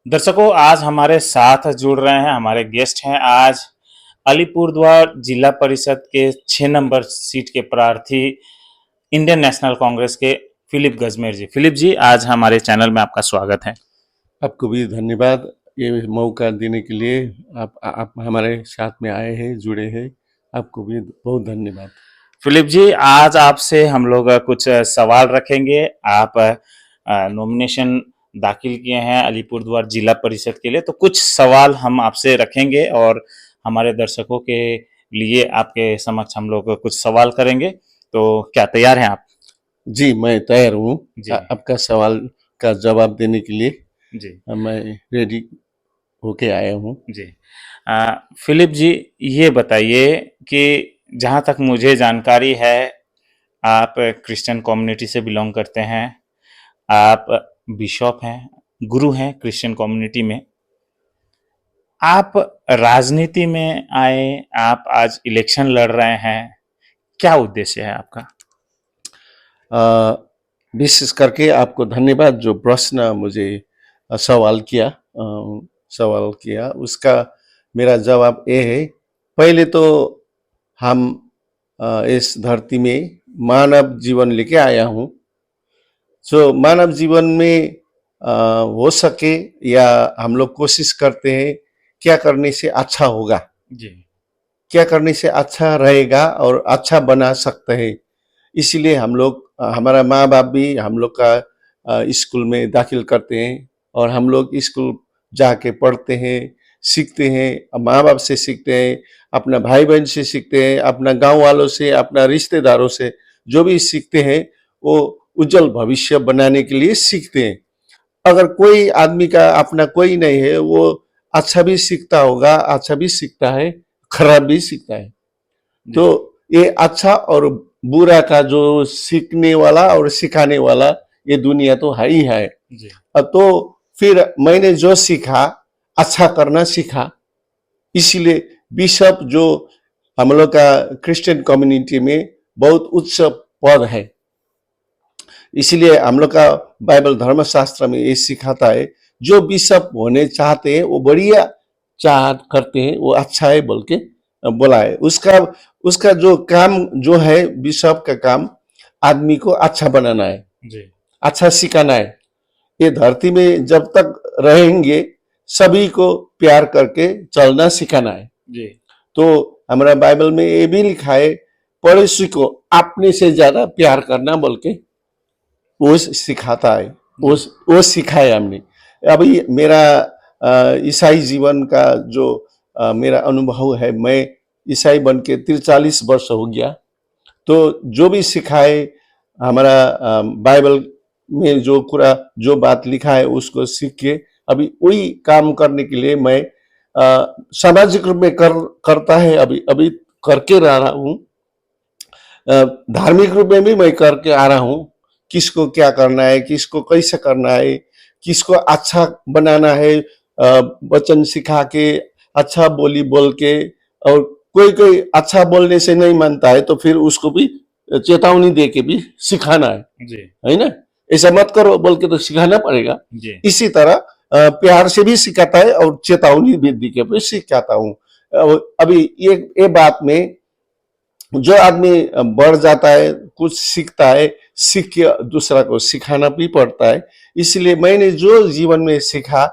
दर्शकों, आज हमारे साथ जुड़ रहे हैं, हमारे गेस्ट हैं आज अलीपुरद्वार जिला परिषद के 6 नंबर सीट के प्रार्थी इंडियन नेशनल कांग्रेस के फिलिप गजमेर जी। फिलिप जी, आज हमारे चैनल में आपका स्वागत है। आपको भी धन्यवाद ये मौका देने के लिए। आप हमारे साथ में आए हैं, जुड़े हैं। आपको भी बहुत धन्यवाद। फिलिप जी, आज आपसे हम लोग कुछ सवाल रखेंगे। आप नॉमिनेशन दाखिल किए हैं अलीपुरद्वार जिला परिषद के लिए, तो कुछ सवाल हम आपसे रखेंगे और हमारे दर्शकों के लिए आपके समक्ष हम लोग कुछ सवाल करेंगे। तो क्या तैयार हैं आप? जी, मैं तैयार हूँ जी आपका सवाल का जवाब देने के लिए। जी मैं रेडी होके आया हूँ। जी। फिलिप जी, ये बताइए कि जहाँ तक मुझे जानकारी है, आप क्रिश्चियन कम्युनिटी से बिलोंग करते हैं। आप बिशप हैं, गुरु हैं क्रिश्चियन कम्युनिटी में। आप राजनीति में आए, आप आज इलेक्शन लड़ रहे हैं, क्या उद्देश्य है आपका? विशेष करके आपको धन्यवाद जो प्रश्न मुझे सवाल किया उसका मेरा जवाब ये है। पहले तो हम इस धरती में मानव जीवन लेके आया हूँ। जो मानव जीवन में हो सके या हम लोग कोशिश करते हैं क्या करने से अच्छा होगा, जी क्या करने से अच्छा रहेगा और अच्छा बना सकते हैं। इसीलिए हम लोग हमारा माँ बाप भी हम लोग का स्कूल में दाखिल करते हैं और हम लोग स्कूल जाके पढ़ते हैं, सीखते हैं, माँ बाप से सीखते हैं, अपना भाई बहन से सीखते हैं, अपना गांव वालों से, अपना रिश्तेदारों से जो भी सीखते हैं वो उज्जवल भविष्य बनाने के लिए सीखते हैं। अगर कोई आदमी का अपना कोई नहीं है, वो अच्छा भी सीखता होगा, अच्छा भी सीखता है, खराब भी सीखता है। जी तो ये अच्छा और बुरा का जो सीखने वाला और सिखाने वाला ये दुनिया तो है ही है। जी तो फिर मैंने जो सीखा अच्छा करना सीखा। इसीलिए बिशप जो हम लोग का क्रिश्चियन कम्युनिटी में बहुत उच्च पद है। इसलिए हम लोग का बाइबल धर्मशास्त्र में ये सिखाता है जो बिशप होने चाहते हैं वो बढ़िया चाह करते हैं, वो अच्छा है बोल के बोला है। उसका उसका जो काम जो है बिशप का काम आदमी को अच्छा बनाना है, जी अच्छा सिखाना है। ये धरती में जब तक रहेंगे सभी को प्यार करके चलना सिखाना है। जी तो हमारा बाइबल में ये भी लिखा है पड़ोसी को अपने से ज्यादा प्यार करना बोल के वो सिखाता है, वो सिखाया हमने। अभी मेरा ईसाई जीवन का जो मेरा अनुभव है, मैं ईसाई बन के 43 वर्ष हो गया। तो जो भी सिखाए हमारा बाइबल में जो पूरा जो बात लिखा है उसको सीख के अभी वही काम करने के लिए मैं सामाजिक रूप में करता है, अभी अभी करके रहा हूँ। धार्मिक रूप में भी मैं करके आ रहा हूँ। किसको क्या करना है, किसको कैसे करना है, किसको अच्छा बनाना है, वचन सिखा के अच्छा बोली बोल के। और कोई कोई अच्छा बोलने से नहीं मानता है तो फिर उसको भी चेतावनी दे के भी सिखाना जी है ना। ऐसा मत करो बोल के तो सिखाना पड़ेगा। जी इसी तरह प्यार से भी सिखाता है और चेतावनी भी दे के भी सिखाता हूँ। अभी ये बात में जो आदमी बढ़ जाता है, कुछ सीखता है, सीख के दूसरा को सिखाना भी पड़ता है। इसलिए मैंने जो जीवन में सीखा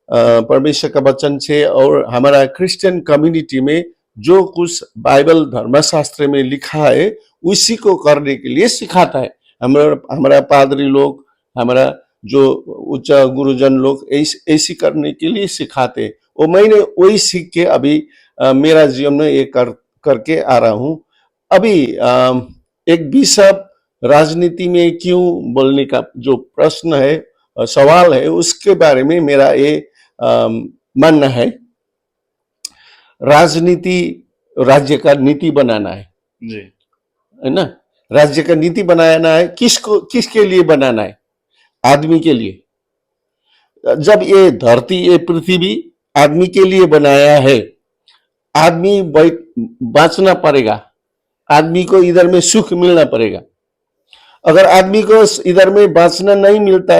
परमेश्वर का वचन से और हमारा क्रिश्चियन कम्युनिटी में जो कुछ बाइबल धर्मशास्त्र में लिखा है उसी को करने के लिए सिखाता है। हमारा हमारा पादरी लोग, हमारा जो उच्च गुरुजन लोग ऐसी करने के लिए सिखाते। वो मैंने वही सीख के अभी मेरा जीवन में ये करके आ रहा हूँ। अभी एक बिशप राजनीति में क्यों बोलने का जो प्रश्न है, सवाल है, उसके बारे में मेरा ये मानना है। राजनीति राज्य का नीति बनाना जी है ना। राज्य का नीति बनाना है, किसके लिए बनाना है? आदमी के लिए। जब ये धरती ये पृथ्वी आदमी के लिए बनाया है, आदमी बाँचना पड़ेगा, आदमी को इधर में सुख मिलना पड़ेगा। अगर आदमी को इधर में बांचना नहीं मिलता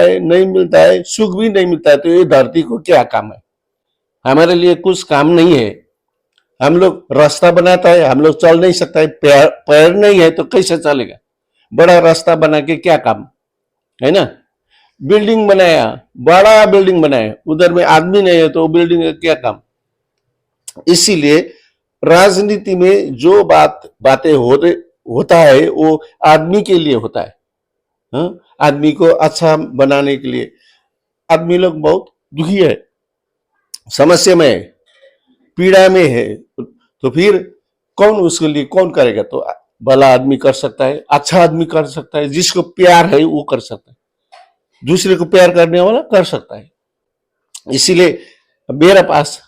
है, सुख भी नहीं मिलता है, तो ये धरती को क्या काम है? हमारे लिए कुछ काम नहीं है। हम लोग रास्ता बनाता है, हम लोग चल नहीं सकता है, पैर पैर नहीं है तो कैसे चलेगा? बड़ा रास्ता बना के क्या काम, है ना? बिल्डिंग बनाया, बड़ा बिल्डिंग बनाया, उधर में आदमी नहीं है तो बिल्डिंग का क्या काम? इसीलिए राजनीति में जो बातें होता है वो आदमी के लिए होता है। हाँ? आदमी को अच्छा बनाने के लिए। आदमी लोग बहुत दुखी है, समस्या में है, पीड़ा में है, तो फिर कौन उसके लिए कौन करेगा? तो भला आदमी कर सकता है, अच्छा आदमी कर सकता है, जिसको प्यार है वो कर सकता है, दूसरे को प्यार करने वाला कर सकता है। इसीलिए मेरा पास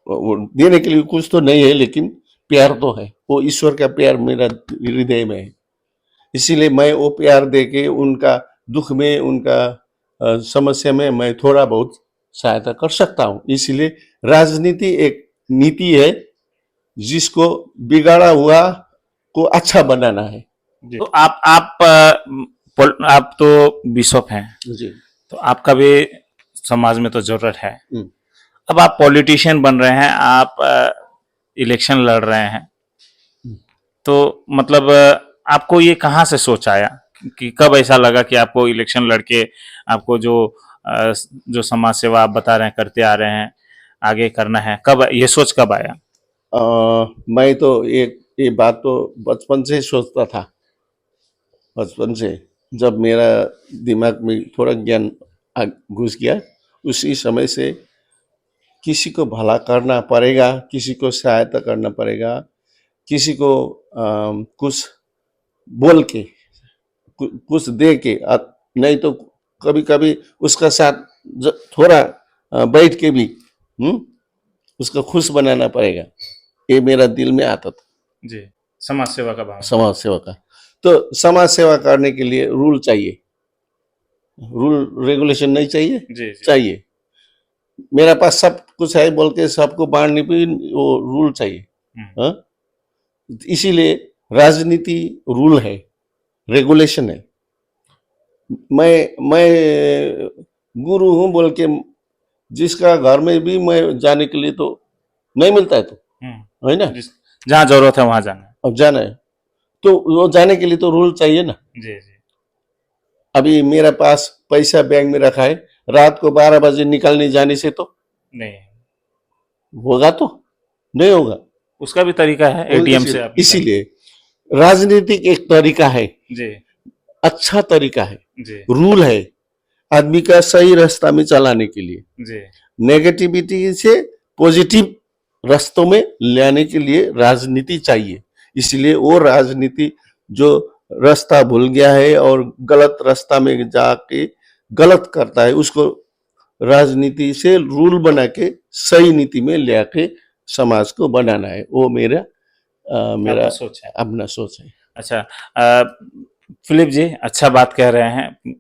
देने के लिए कुछ तो नहीं है, लेकिन प्यार तो है, वो ईश्वर का प्यार मेरा हृदय में है। इसीलिए मैं वो प्यार देके उनका दुख में, उनका समस्या में मैं थोड़ा बहुत सहायता कर सकता हूँ। इसलिए राजनीति एक नीति है जिसको बिगाड़ा हुआ को अच्छा बनाना है। तो आप तो बिशप हैं, जी। तो आपका भी समाज में तो जरूरत है। अब आप पॉलिटिशियन बन रहे हैं, आप इलेक्शन लड़ रहे हैं, तो मतलब आपको ये कहाँ से सोच आया कि कब ऐसा लगा कि आपको इलेक्शन लड़के आपको जो समाज सेवा आप बता रहे हैं करते आ रहे हैं आगे करना है, कब ये सोच कब आया? मैं तो ये बात तो बचपन से सोचता था। बचपन से जब मेरा दिमाग में थोड़ा ज्ञान घुस गया, उसी समय से किसी को भला करना पड़ेगा, किसी को सहायता करना पड़ेगा, किसी को कुछ बोल के कुछ दे के, नहीं तो कभी कभी उसका साथ थोड़ा बैठ के भी उसको खुश बनाना पड़ेगा। ये मेरा दिल में आता था जी, समाज सेवा का भाव। समाज सेवा का। तो समाज सेवा करने के लिए रूल चाहिए, रूल रेगुलेशन नहीं चाहिए? जी, जी। चाहिए। मेरा पास सब कुछ है बोल के सबको बांटने पे वो रूल चाहिए। हाँ? इसीलिए राजनीति रूल है, रेगुलेशन है। मैं गुरु हूं बोल के जिसका घर में भी मैं जाने के लिए तो नहीं मिलता है, तो है ना, जहाँ जरूरत है वहां जाना है। अब जाना है तो वो जाने के लिए तो रूल चाहिए ना। जी जी। अभी मेरे पास पैसा बैंक में रखा है, रात को 12 बजे निकलने जाने से तो नहीं होगा, तो नहीं होगा। उसका भी तरीका है, एटीएम से आप इसीलिए राजनीतिक एक तरीका है जी, अच्छा तरीका है जी, रूल है आदमी का सही रास्ता में चलाने के लिए, जी, नेगेटिविटी से पॉजिटिव रास्तों में लाने के लिए राजनीति चाहिए। इसलिए वो राजनीति जो रास्ता भूल गया है और गलत रास्ता में जाके गलत करता है, उसको राजनीति से रूल बना के सही नीति में ले के समाज को बनाना है। वो मेरा सोच है, अपना सोच है। अच्छा, फिलिप जी अच्छा बात कह रहे हैं।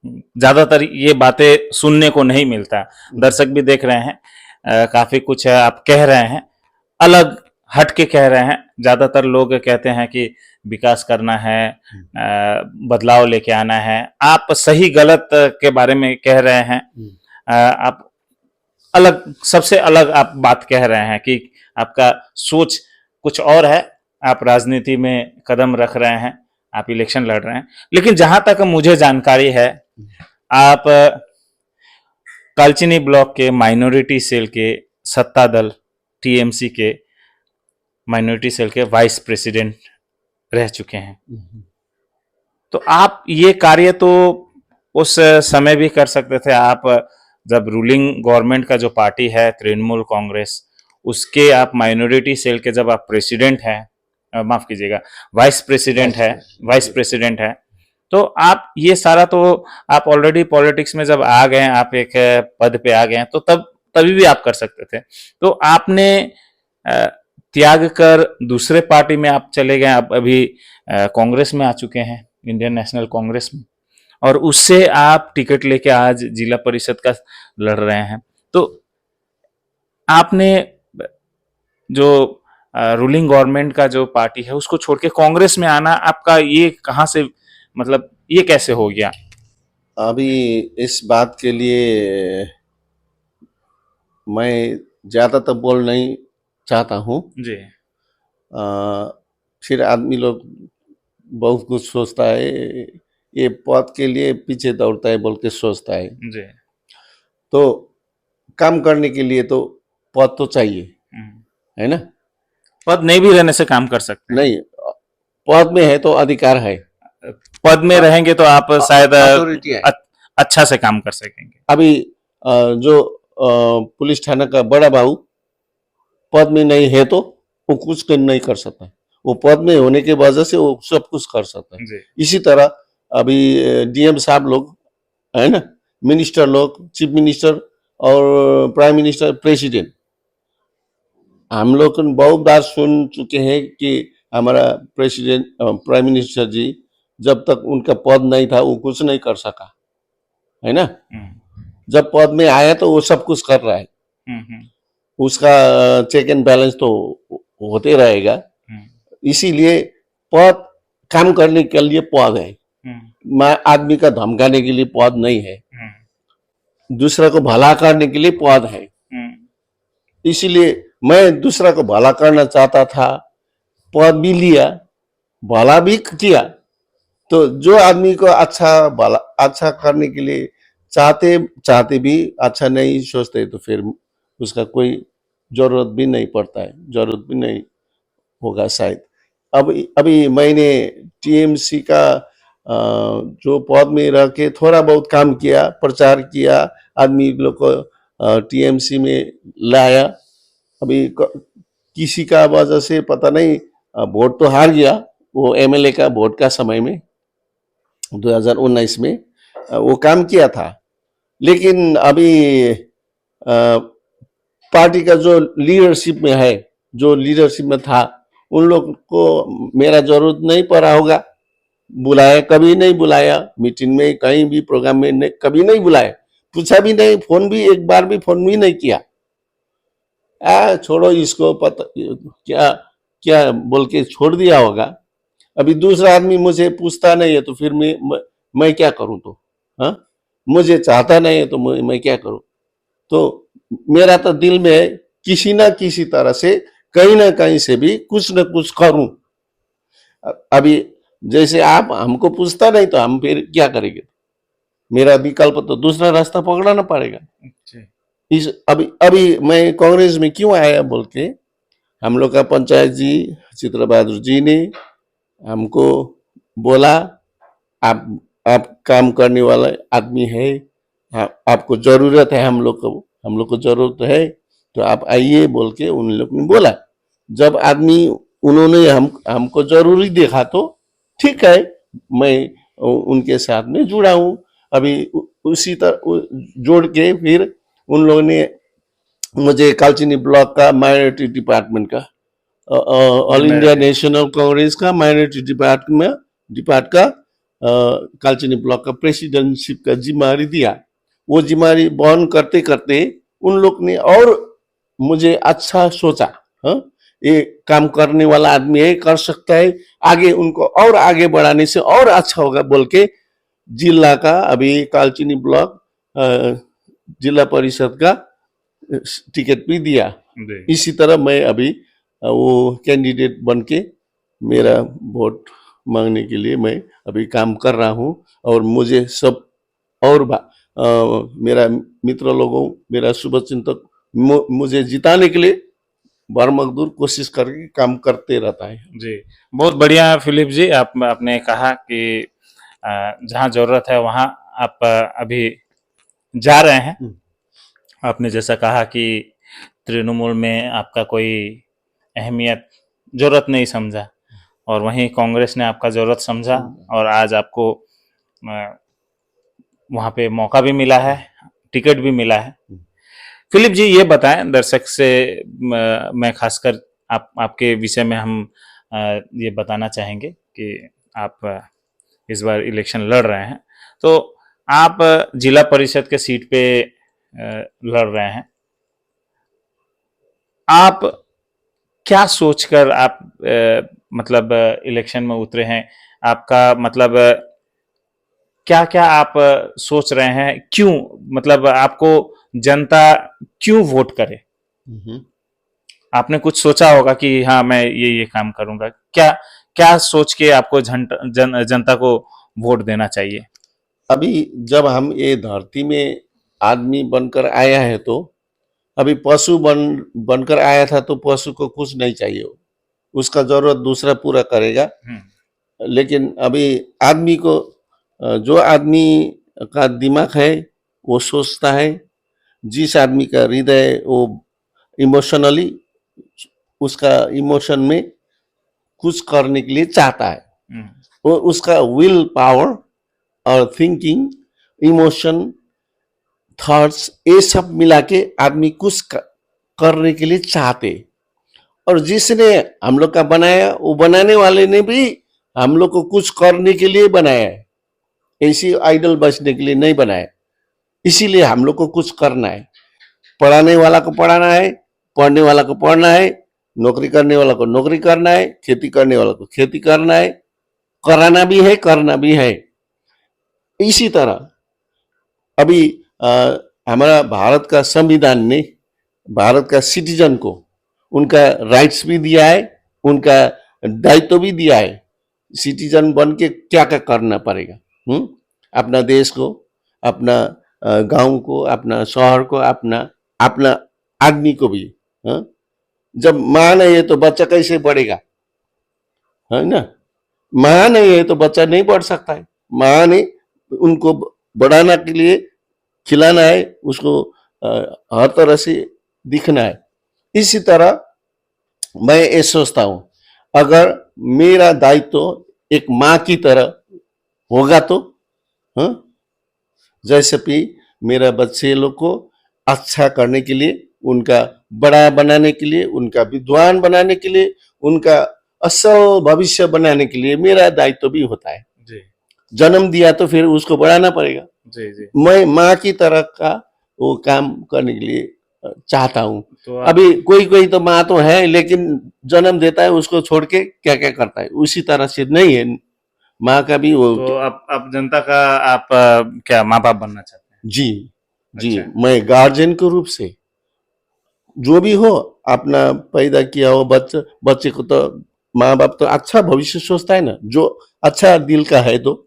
ज्यादातर ये बातें सुनने को नहीं मिलता, दर्शक भी देख रहे हैं, काफी कुछ आप कह रहे हैं, अलग हट के कह रहे हैं। ज्यादातर लोग कहते हैं कि विकास करना है, बदलाव लेके आना है। आप सही गलत के बारे में कह रहे हैं, आप सबसे अलग आप बात कह रहे हैं कि आपका सोच कुछ और है, आप राजनीति में कदम रख रहे हैं, आप इलेक्शन लड़ रहे हैं। लेकिन जहां तक मुझे जानकारी है, आप कालचिनी ब्लॉक के माइनॉरिटी सेल के सत्ता दल टीएमसी के माइनॉरिटी सेल के वाइस प्रेसिडेंट रह चुके हैं। तो आप ये कार्य तो उस समय भी कर सकते थे। आप जब रूलिंग गवर्नमेंट का जो पार्टी है तृणमूल कांग्रेस, उसके आप माइनॉरिटी सेल के जब आप प्रेसिडेंट हैं, माफ कीजिएगा वाइस प्रेसिडेंट है, तो आप ये सारा तो आप ऑलरेडी पॉलिटिक्स में जब आ गए, आप एक पद पे आ गए हैं, तो तभी भी आप कर सकते थे। तो आपने त्याग कर दूसरे पार्टी में आप चले गए, आप अभी कांग्रेस में आ चुके हैं, इंडियन नेशनल कांग्रेस में, और उससे आप टिकट लेके आज जिला परिषद का लड़ रहे हैं। तो आपने जो रूलिंग गवर्नमेंट का जो पार्टी है उसको छोड़ के कांग्रेस में आना, आपका ये कहाँ से मतलब ये कैसे हो गया? अभी इस बात के लिए मैं ज्यादा तो बोल नहीं चाहता हूँ। जी, अ, फिर आदमी लोग बहुत कुछ सोचता है, ये पद के लिए पीछे दौड़ता है बोल के सोचता है। जी। तो काम करने के लिए तो पद तो चाहिए, हुँ। है ना? पद नहीं भी रहने से काम कर सकते हैं। नहीं, पद में है तो अधिकार है, पद में रहेंगे तो आप शायद अथॉरिटी है। अच्छा से काम कर सकेंगे। अभी जो पुलिस थाना का बड़ा बाबू पद में नहीं है तो वो कुछ नहीं कर सकता। वो पद में होने के वजह से वो सब कुछ कर सकता है। जी, इसी तरह अभी डीएम साहब लोग, है ना, मिनिस्टर लोग, चीफ मिनिस्टर और प्राइम मिनिस्टर, प्रेसिडेंट, हम लोग बहुत बार सुन चुके हैं कि हमारा प्रेसिडेंट, प्राइम मिनिस्टर जी, जब तक उनका पद नहीं था वो कुछ नहीं कर सका, है ना? हुँ, जब पद में आया तो वो सब कुछ कर रहा है। हुँ, हुँ, उसका चेक एंड बैलेंस तो होते रहेगा। हुँ, इसीलिए पद काम करने के लिए पद है, हुँ, आदमी का धमकाने के लिए पद नहीं है, हुँ, दूसरा को भला करने के लिए पद है। हुँ, इसीलिए मैं दूसरा को भला करना चाहता था, पद भी लिया, भला भी किया। तो जो आदमी को अच्छा भला अच्छा करने के लिए चाहते चाहते भी अच्छा नहीं सोचते तो फिर उसका कोई जरूरत भी नहीं पड़ता है, जरूरत भी नहीं होगा शायद। अब अभी मैंने टीएमसी का जो पद में रह के थोड़ा बहुत काम किया, प्रचार किया, आदमी लोग को टीएमसी में लाया। अभी किसी का वजह से पता नहीं वोट तो हार गया, वो एमएलए का वोट का समय में 2019 में वो काम किया था। लेकिन अभी पार्टी का जो लीडरशिप में है, जो लीडरशिप में था, उन लोग को मेरा जरूरत नहीं पड़ा होगा, बुलाया कभी नहीं बुलाया, मीटिंग में कहीं भी प्रोग्राम में नहीं, कभी नहीं बुलाया, पूछा भी नहीं, फोन भी एक बार भी फोन भी नहीं किया। छोड़ो इसको, पता क्या क्या बोल के छोड़ दिया होगा। अभी दूसरा आदमी मुझे पूछता नहीं है तो फिर मैं क्या करूं? तो हाँ, मुझे चाहता नहीं है तो मैं क्या करूं? तो मेरा तो दिल में है किसी ना किसी तरह से, कहीं ना कहीं से भी कुछ न कुछ करूं। अभी जैसे आप हमको पूछता नहीं तो हम फिर क्या करेंगे? मेरा विकल्प तो दूसरा रास्ता पकड़ना पड़ेगा। जी, इस अभी अभी मैं कांग्रेस में क्यों आया बोल के, हम लोग का पंचायत जी चित्र बहादुर जी ने हमको बोला, आप आप काम करने वाला आदमी है, आपको जरूरत है, हम लोग को जरूरत है, तो आप आइए बोल के उन लोग ने बोला। जब आदमी उन्होंने हमको जरूरी देखा तो ठीक है, मैं उनके साथ में जुड़ा हूँ। अभी उसी तरह जोड़ के फिर उन लोगों ने मुझे कालचिनी ब्लॉक का माइनॉरिटी डिपार्टमेंट का, all India minority. National Congress का माइनॉरिटी डिपार्ट का कालचिनी ब्लॉक का प्रेसिडेंटशिप का जिम्मेदारी दिया। वो जिम्मेदारी बहन करते करते उन लोग ने और मुझे अच्छा सोचा, हाँ, ये काम करने वाला आदमी है, कर सकता है, आगे उनको और आगे बढ़ाने से और अच्छा होगा बोल के जिला का, अभी कालचिनी ब्लॉक जिला परिषद का टिकट भी दिया। जी, इसी तरह मैं अभी वो कैंडिडेट बन के मेरा वोट मांगने के लिए मैं अभी काम कर रहा हूँ। और मुझे सब और मेरा मित्र लोगों, मेरा शुभचिंतक मुझे जिताने के लिए बरमकदूर कोशिश करके काम करते रहता है। जी। बहुत बढ़िया फिलिप जी, आपने कहा कि जहाँ ज़रूरत है वहाँ आप अभी जा रहे हैं। आपने जैसा कहा कि तृणमूल में आपका कोई अहमियत, ज़रूरत नहीं समझा, और वहीं कांग्रेस ने आपका ज़रूरत समझा, और आज आपको वहाँ पे मौका भी मिला है, टिकट भी मिला है। फिलिप जी ये बताएं दर्शक से, मैं खासकर आपके विषय में हम ये बताना चाहेंगे कि आप इस बार इलेक्शन लड़ रहे हैं, तो आप जिला परिषद के सीट पे लड़ रहे हैं। आप क्या सोचकर आप मतलब इलेक्शन में उतरे हैं? आपका मतलब क्या क्या आप सोच रहे हैं, क्यों, मतलब आपको जनता क्यों वोट करे? हम्म। आपने कुछ सोचा होगा कि हाँ मैं ये काम करूंगा, क्या क्या सोच के आपको जनता को वोट देना चाहिए? अभी जब हम ये धरती में आदमी बनकर आया है, तो अभी पशु बनकर आया था तो पशु को कुछ नहीं चाहिए, उसका जरूरत दूसरा पूरा करेगा। हम्म। लेकिन अभी आदमी को जो आदमी का दिमाग है वो सोचता है, जिस आदमी का हृदय वो इमोशनली उसका इमोशन में कुछ करने के लिए चाहता है, हम्म। वो उसका विल पावर और थिंकिंग, इमोशन, थॉट्स, ये सब मिला के आदमी कुछ करने के लिए चाहते। और जिसने हम लोग का बनाया, वो बनाने वाले ने भी हम लोग को कुछ करने के लिए बनाया है, ऐसी आइडल बचने के लिए नहीं बनाया। इसीलिए हम लोग को कुछ करना है, पढ़ाने वाला को पढ़ाना है, पढ़ने वाला को पढ़ना है, नौकरी करने वाला को नौकरी करना है, खेती करने वाला को खेती करना है, कराना भी है, करना भी है। इसी तरह अभी हमारा भारत का संविधान ने भारत का सिटीजन को उनका राइट्स भी दिया है, उनका दायित्व भी दिया है। सिटीजन बन के क्या क्या करना पड़ेगा, अपना देश को, अपना गांव को, अपना शहर को, अपना अपना आदमी को भी। हाँ? जब माँ नहीं है तो बच्चा कैसे बढ़ेगा, है ना? माँ नहीं है तो बच्चा नहीं बढ़ सकता है। माँ ने उनको बढ़ाने के लिए खिलाना है, उसको हर तरह से दिखना है। इसी तरह मैं ये सोचता हूं, अगर मेरा दायित्व एक माँ की तरह होगा तो, हाँ, जैसे कि मेरा बच्चे लोग को अच्छा करने के लिए, उनका बड़ा बनाने के लिए, उनका विद्वान बनाने के लिए, उनका असल भविष्य बनाने के लिए मेरा दायित्व भी होता है। जी जन्म दिया तो फिर उसको बढ़ाना पड़ेगा। जी जी। मैं माँ की तरह का वो काम करने के लिए चाहता हूँ। तो आप अभी कोई कोई तो माँ तो है, लेकिन जन्म देता है उसको छोड़ के क्या क्या करता है, उसी तरह से नहीं है। माँ का भी वो। तो आप जनता का आप क्या माँ बाप बनना चाहते हैं? जी जी, अच्छा। मैं गार्जियन के रूप से, जो भी हो, अपना पैदा किया हो बच्चे बच्चे को तो माँ बाप तो अच्छा भविष्य सोचता है ना, जो अच्छा दिल का है तो।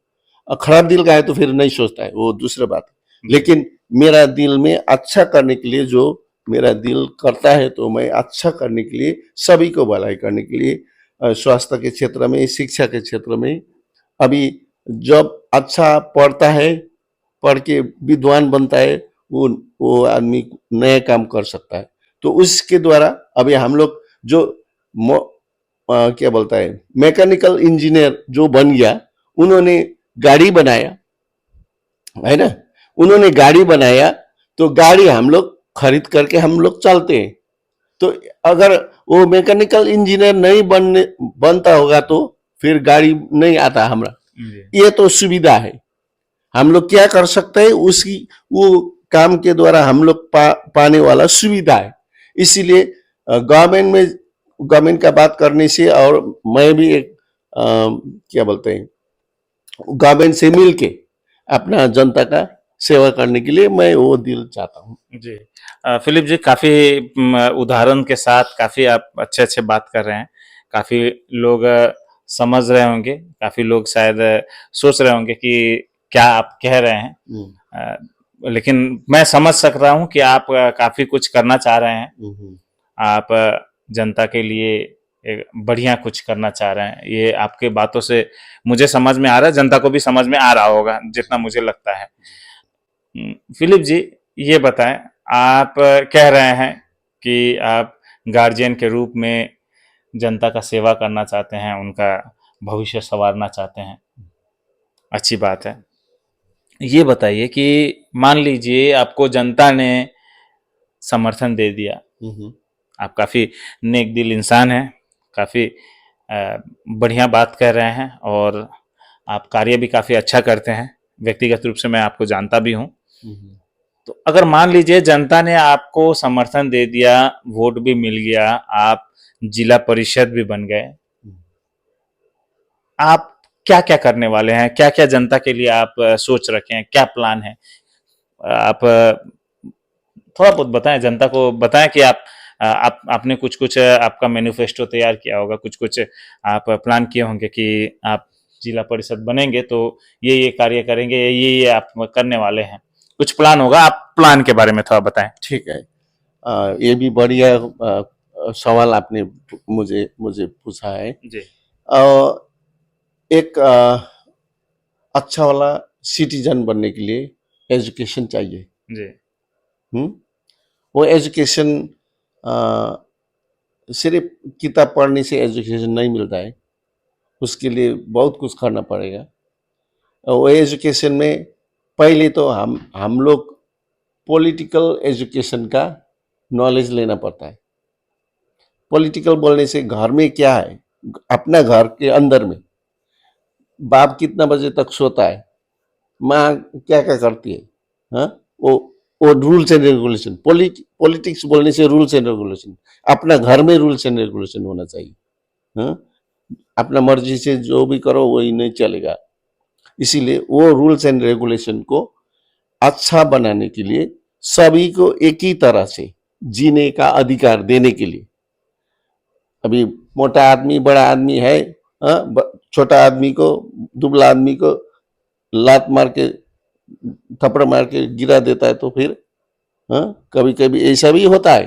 खराब दिल का है तो फिर नहीं सोचता है, वो दूसरा बात है। लेकिन मेरा दिल में अच्छा करने के लिए जो मेरा दिल करता है, तो मैं अच्छा करने के लिए, सभी को भलाई करने के लिए, स्वास्थ्य के क्षेत्र में, शिक्षा के क्षेत्र में। अभी जब अच्छा पढ़ता है, पढ़ के विद्वान बनता है, वो आदमी नया काम कर सकता है। तो उसके द्वारा अभी हम लोग जो क्या बोलता है, मैकेनिकल इंजीनियर जो बन गया, उन्होंने गाड़ी बनाया, है ना? उन्होंने गाड़ी बनाया तो गाड़ी हम लोग खरीद करके हम लोग चलते हैं। तो अगर वो मैकेनिकल इंजीनियर नहीं बनता होगा तो फिर गाड़ी नहीं आता हमारा। जी ये तो सुविधा है, हम लोग क्या कर सकते हैं, उसकी वो काम के द्वारा हम लोग पाने वाला सुविधा है। इसीलिए गवर्नमेंट का बात करने से, और मैं भी एक क्या बोलते हैं, गवर्नमेंट से मिलके अपना जनता का सेवा करने के लिए मैं वो दिल चाहता हूँ। जी। फिलिप जी, काफी उदाहरण के साथ काफी आप अच्छे अच्छे बात कर रहे हैं। काफी लोग समझ रहे होंगे, काफी लोग शायद सोच रहे होंगे कि क्या आप कह रहे हैं। लेकिन मैं समझ सक रहा हूँ कि आप काफी कुछ करना चाह रहे हैं। आप जनता के लिए एक बढ़िया कुछ करना चाह रहे हैं, ये आपके बातों से मुझे समझ में आ रहा है, जनता को भी समझ में आ रहा होगा जितना मुझे लगता है। फिलिप जी, ये बताएं, आप कह रहे हैं कि आप गार्जियन के रूप में जनता का सेवा करना चाहते हैं, उनका भविष्य संवारना चाहते हैं। अच्छी बात है। ये बताइए कि मान लीजिए आपको जनता ने समर्थन दे दिया, आप काफ़ी नेक दिल इंसान हैं, काफ़ी बढ़िया बात कर रहे हैं और आप कार्य भी काफ़ी अच्छा करते हैं, व्यक्तिगत रूप से मैं आपको जानता भी हूँ। तो अगर मान लीजिए जनता ने आपको समर्थन दे दिया, वोट भी मिल गया, आप जिला परिषद भी बन गए, आप क्या क्या करने वाले हैं, क्या क्या जनता के लिए आप सोच रखे हैं, क्या प्लान है? आप थोड़ा बहुत बताएं, जनता को बताएं कि आप आपने कुछ कुछ आपका मैनिफेस्टो तैयार किया होगा, कुछ कुछ आप प्लान किए होंगे कि आप जिला परिषद बनेंगे तो ये कार्य करेंगे, ये आप करने वाले हैं, कुछ प्लान होगा, आप प्लान के बारे में थोड़ा बताएं। ठीक है। ये भी बढ़िया सवाल आपने मुझे मुझे पूछा है। जी। एक अच्छा वाला सिटीजन बनने के लिए एजुकेशन चाहिए। जी। हम्म वो एजुकेशन सिर्फ किताब पढ़ने से एजुकेशन नहीं मिलता है, उसके लिए बहुत कुछ करना पड़ेगा। वो एजुकेशन में पहले तो हम लोग पॉलिटिकल एजुकेशन का नॉलेज लेना पड़ता है। पॉलिटिकल बोलने से घर में क्या है, अपना घर के अंदर में बाप कितना बजे तक सोता है, माँ क्या क्या करती है, हाँ, वो रूल्स एंड रेगुलेशन। पॉलिटिक्स बोलने से रूल्स एंड रेगुलेशन, अपना घर में रूल्स एंड रेगुलेशन होना चाहिए। हाँ, अपना मर्जी से जो भी करो वही नहीं चलेगा। इसीलिए वो रूल्स एंड रेगुलेशन को अच्छा बनाने के लिए सभी को एक ही तरह से जीने का अधिकार देने के लिए, अभी मोटा आदमी बड़ा आदमी है, छोटा आदमी को, दुबला आदमी को लात मार के, थप्पड़ मार के गिरा देता है तो फिर कभी कभी ऐसा भी होता है।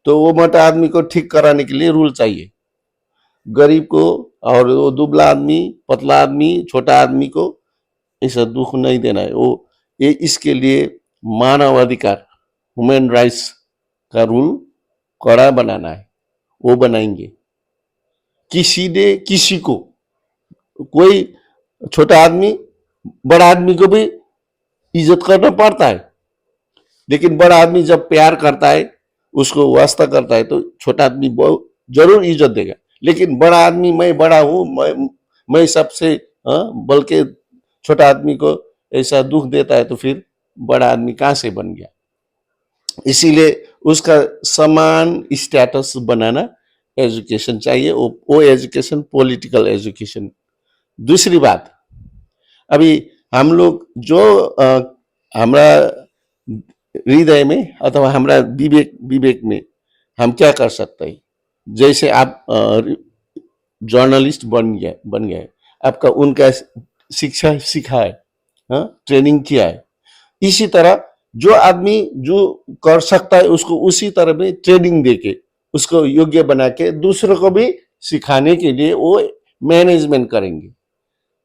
तो वो मोटा आदमी को ठीक कराने के लिए रूल चाहिए, गरीब को और वो दुबला आदमी, पतला आदमी, छोटा आदमी को ऐसा दुख नहीं देना है। वो ये इसके लिए मानव अधिकार, ह्यूमन राइट्स का रूल कड़ा बनाना है, वो बनाएंगे। किसी ने किसी को, कोई छोटा आदमी बड़ा आदमी को भी इज्जत करना पड़ता है, लेकिन बड़ा आदमी जब प्यार करता है, उसको वास्ता करता है, तो छोटा आदमी जरूर इज्जत देगा। लेकिन बड़ा आदमी मैं बड़ा हूं, मैं सबसे बल्कि छोटा आदमी को ऐसा दुख देता है तो फिर बड़ा आदमी कहां से बन गया। इसीलिए उसका समान स्टेटस बनाना एजुकेशन चाहिए, वो एजुकेशन पॉलिटिकल एजुकेशन। दूसरी बात, अभी हम लोग जो हमारा हृदय में अथवा हमारा विवेक विवेक में हम क्या कर सकते हैं, जैसे आप जर्नलिस्ट बन गए, आपका उनका शिक्षा सीखा है, ट्रेनिंग किया है, इसी तरह जो आदमी जो कर सकता है उसको उसी तरह में ट्रेनिंग देके उसको योग्य बना के दूसरों को भी सिखाने के लिए वो मैनेजमेंट करेंगे।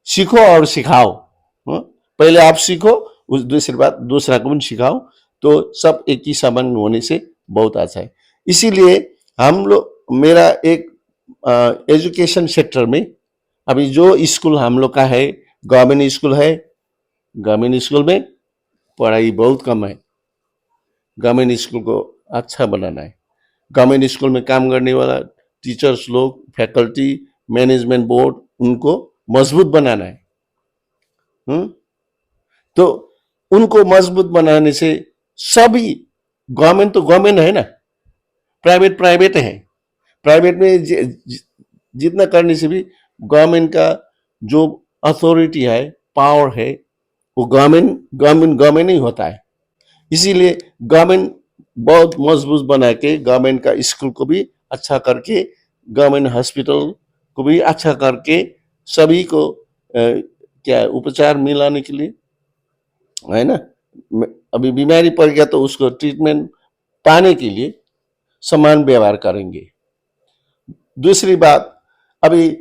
सीखो और सिखाओ, पहले आप सीखो, उस दूसरी बात दूसरा को भी सिखाओ, तो सब एक ही समान होने से बहुत अच्छा है। इसीलिए हम लोग, मेरा एक एजुकेशन सेक्टर में अभी जो स्कूल हम लोग का है, गवर्नमेंट स्कूल है, गवर्नमेंट स्कूल में पढ़ाई बहुत कम है। गवर्नमेंट स्कूल को अच्छा बनाना है। गवर्नमेंट स्कूल में काम करने वाला टीचर्स लोग, फैकल्टी, मैनेजमेंट बोर्ड, उनको मजबूत बनाना है। तो उनको मजबूत बनाने से सभी, गवर्नमेंट तो गवर्नमेंट है ना, प्राइवेट प्राइवेट है। प्राइवेट में जितना करने से भी गवर्नमेंट का जो अथॉरिटी है, पावर है, वो गवर्नमेंट ही होता है। इसीलिए गवर्नमेंट बहुत मजबूत बना के, गवर्नमेंट का स्कूल को भी अच्छा करके, गवर्नमेंट हॉस्पिटल को भी अच्छा करके, सभी को क्या उपचार मिलाने के लिए, है ना, अभी बीमारी पड़ गया तो उसको ट्रीटमेंट पाने के लिए समान व्यवहार करेंगे। दूसरी बात, अभी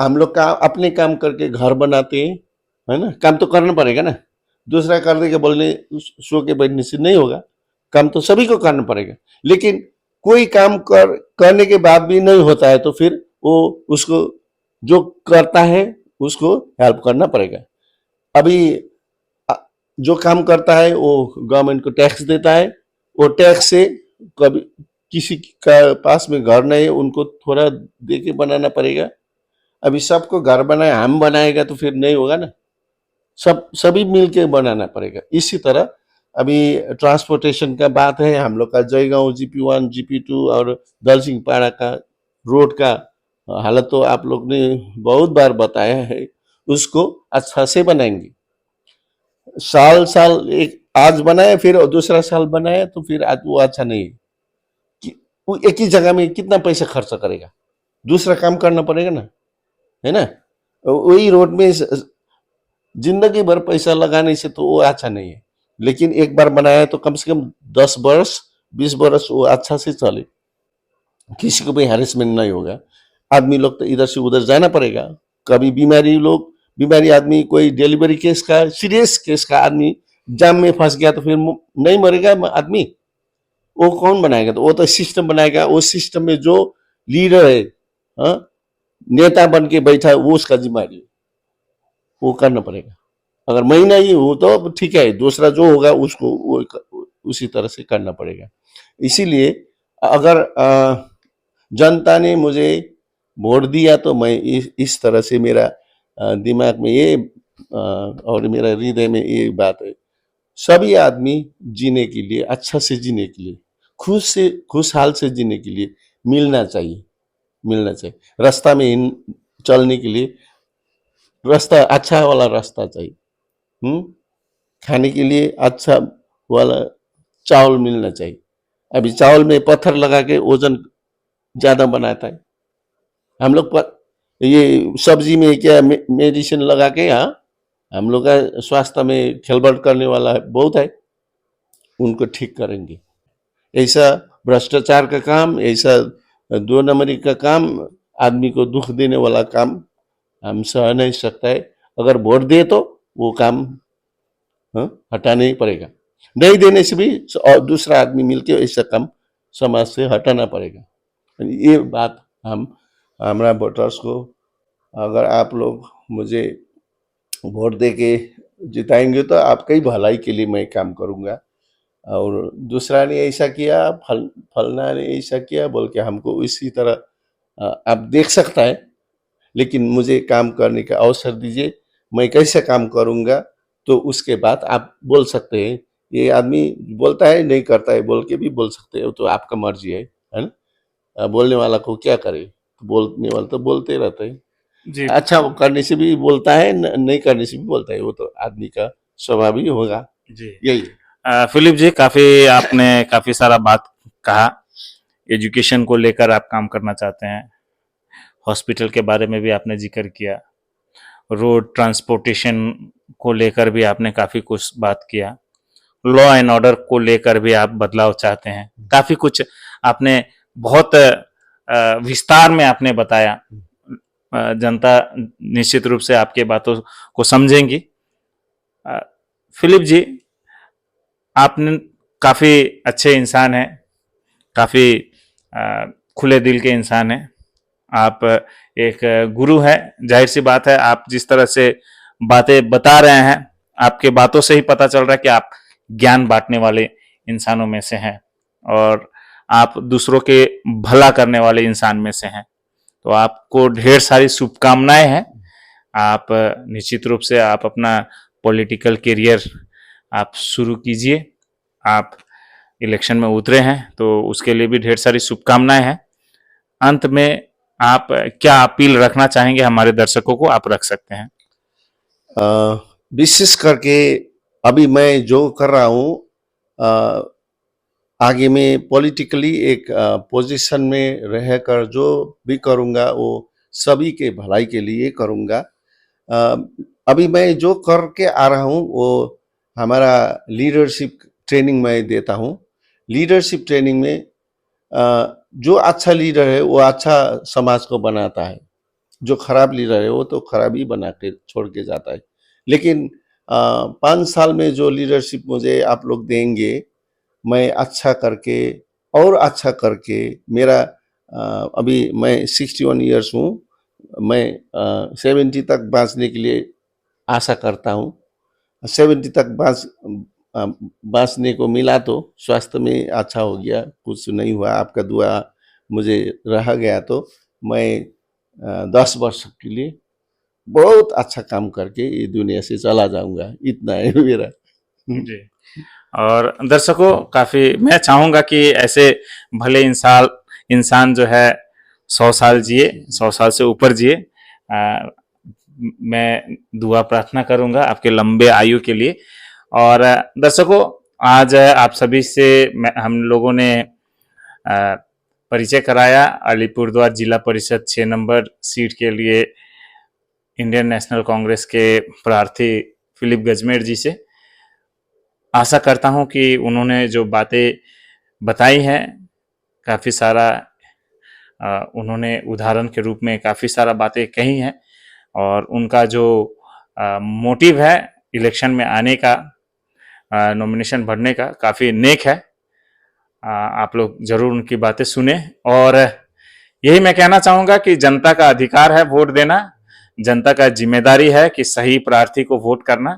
हम लोग का अपने काम करके घर बनाते हैं, है ना, काम तो करना पड़ेगा ना, दूसरा कर देगा बोलने सो के बैठने से नहीं होगा, काम तो सभी को करना पड़ेगा। लेकिन कोई काम करने के बाद भी नहीं होता है तो फिर वो उसको जो करता है उसको हेल्प करना पड़ेगा। अभी जो काम करता है वो गवर्नमेंट को टैक्स देता है, वो टैक्स से कभी किसी का पास में घर नहीं है, उनको थोड़ा दे के बनाना पड़ेगा। अभी सबको घर बनाए, हम बनाएगा तो फिर नहीं होगा ना, सभी मिलके बनाना पड़ेगा। इसी तरह अभी ट्रांसपोर्टेशन का बात है, हम लोग का जयगांव GP1 GP2 और दलसिंहपाड़ा का रोड का हालत तो आप लोग ने बहुत बार बताया है, उसको अच्छा से बनाएंगे। साल साल एक आज बनाए फिर दूसरा साल बनाए तो फिर आज वो अच्छा नहीं है कि वो एक ही जगह में कितना पैसा खर्च करेगा, दूसरा काम करना पड़ेगा ना, है ना। वही रोड में जिंदगी भर पैसा लगाने से तो वो अच्छा नहीं है। लेकिन एक बार बनाया तो कम से कम 10 वर्ष 20 वर्ष वो अच्छा से चले, किसी को भी हैरेसमेंट नहीं होगा। आदमी लोग तो इधर से उधर जाना पड़ेगा। कभी बीमारी आदमी कोई डिलीवरी केस का सीरियस केस का आदमी जाम में फंस गया तो फिर नहीं मरेगा आदमी, वो कौन बनाएगा? तो वो तो सिस्टम बनाएगा। वो सिस्टम में जो लीडर है, हाँ, नेता बन के बैठा है, वो उसका जिम्मेदारी है, वो करना पड़ेगा। अगर मैं नहीं हूं तो ठीक है, दूसरा जो होगा उसको वो उसी तरह से करना पड़ेगा। इसीलिए अगर जनता ने मुझे वोट दिया तो मैं इस तरह से मेरा दिमाग में ये और मेरा हृदय में ये बात है, सभी आदमी जीने के लिए, अच्छा से जीने के लिए, खुशहाल से जीने के लिए मिलना चाहिए। रास्ता में चलने के लिए रास्ता अच्छा वाला रास्ता चाहिए। खाने के लिए अच्छा वाला चावल मिलना चाहिए। अभी चावल में पत्थर लगा के वजन ज्यादा बनाता है। हम लोग ये सब्जी में क्या मेडिसिन लगा के, हाँ, हम लोग का स्वास्थ्य में खिलवाड़ करने वाला है बहुत है, उनको ठीक करेंगे। ऐसा भ्रष्टाचार का काम, ऐसा 2 नंबरी का काम, आदमी को दुख देने वाला काम हम सह नहीं सकता है। अगर वोट दे तो वो काम, हाँ, हटाना ही पड़ेगा। नहीं देने से भी और दूसरा आदमी मिलके ऐसा काम समाज से हटाना पड़ेगा। ये बात हम हमारा वोटर्स को, अगर आप लोग मुझे वोट दे के जिताएंगे तो आपका ही भलाई के लिए मैं काम करूंगा। और दूसरा ने ऐसा किया, फलना ने ऐसा किया बोल के हमको इसी तरह आप देख सकता है। लेकिन मुझे काम करने का अवसर दीजिए, मैं कैसे काम करूंगा तो उसके बाद आप बोल सकते हैं। ये आदमी बोलता है नहीं करता है बोल के भी बोल सकते हो, तो आपका मर्जी है ना। बोलने वाला को क्या करे, बोलने वाला तो बोलते रहते हैं। जी अच्छा वो करने से भी बोलता है, नहीं करने से भी बोलता है, वो तो आदमी का स्वभाव ही होगा। जी। यही है। फिलिप जी, आपने काफी सारा बात कहा। एजुकेशन को लेकर आप काम करना चाहते हैं, हॉस्पिटल के बारे में भी आपने जिक्र किया, रोड ट्रांसपोर्टेशन को लेकर भी आपने काफी कुछ बात किया, लॉ एंड ऑर्डर को लेकर भी आप बदलाव चाहते हैं। काफी कुछ आपने बहुत विस्तार में आपने बताया। जनता निश्चित रूप से आपके बातों को समझेंगी। फिलिप जी, आपने काफी अच्छे इंसान हैं, काफी खुले दिल के इंसान हैं। आप एक गुरु हैं। जाहिर सी बात है, आप जिस तरह से बातें बता रहे हैं, आपके बातों से ही पता चल रहा है कि आप ज्ञान बांटने वाले इंसानों में से हैं और आप दूसरों के भला करने वाले इंसान में से हैं। तो आपको ढेर सारी शुभकामनाएं हैं। आप निश्चित रूप से आप अपना पॉलिटिकल करियर आप शुरू कीजिए। आप इलेक्शन में उतरे हैं तो उसके लिए भी ढेर सारी शुभकामनाएं हैं। अंत में आप क्या अपील रखना चाहेंगे हमारे दर्शकों को, आप रख सकते हैं। विशेष करके अभी मैं जो कर रहा हूँ, आगे में पॉलिटिकली एक पोजीशन में रहकर जो भी करूँगा वो सभी के भलाई के लिए करूँगा। अभी मैं जो करके आ रहा हूँ वो हमारा लीडरशिप ट्रेनिंग मैं देता हूँ। लीडरशिप ट्रेनिंग में जो अच्छा लीडर है वो अच्छा समाज को बनाता है, जो खराब लीडर है वो तो खराब ही बना के छोड़ के जाता है। लेकिन 5 साल में जो लीडरशिप मुझे आप लोग देंगे, मैं अच्छा करके मेरा अभी मैं 61 ईयर्स हूँ, मैं 70 तक बाँचने के लिए आशा करता हूँ। 70 तक बाँचने को मिला तो स्वास्थ्य में अच्छा हो गया, कुछ नहीं हुआ, आपका दुआ मुझे रह गया तो मैं 10 वर्ष के लिए बहुत अच्छा काम करके ये दुनिया से चला जाऊंगा। इतना है मेरा। जी। और दर्शकों, काफी मैं चाहूंगा कि ऐसे भले इंसान जो है 100 साल जिए, 100 साल से ऊपर जिए। मैं दुआ प्रार्थना करूंगा आपके लंबे आयु के लिए। और दर्शकों, आज आप सभी से हम लोगों ने परिचय कराया अलीपुरद्वार जिला परिषद 6 नंबर सीट के लिए इंडियन नेशनल कांग्रेस के प्रार्थी फिलिप गजमेर जी से। आशा करता हूं कि उन्होंने जो बातें बताई हैं, काफ़ी सारा उन्होंने उदाहरण के रूप में काफ़ी सारा बातें कही हैं, और उनका जो मोटिव है इलेक्शन में आने का, नॉमिनेशन भरने का, काफ़ी नेक है। आप लोग जरूर उनकी बातें सुने। और यही मैं कहना चाहूँगा कि जनता का अधिकार है वोट देना, जनता का जिम्मेदारी है कि सही प्रार्थी को वोट करना।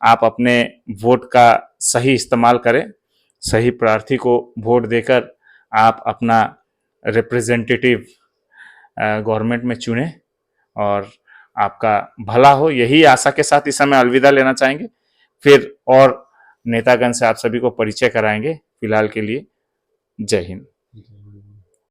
आप अपने वोट का सही इस्तेमाल करें, सही प्रार्थी को वोट देकर आप अपना रिप्रेजेंटेटिव गवर्नमेंट में चुने और आपका भला हो। यही आशा के साथ इस समय अलविदा लेना चाहेंगे। फिर और नेतागण से आप सभी को परिचय कराएंगे। फिलहाल के लिए जय हिंद।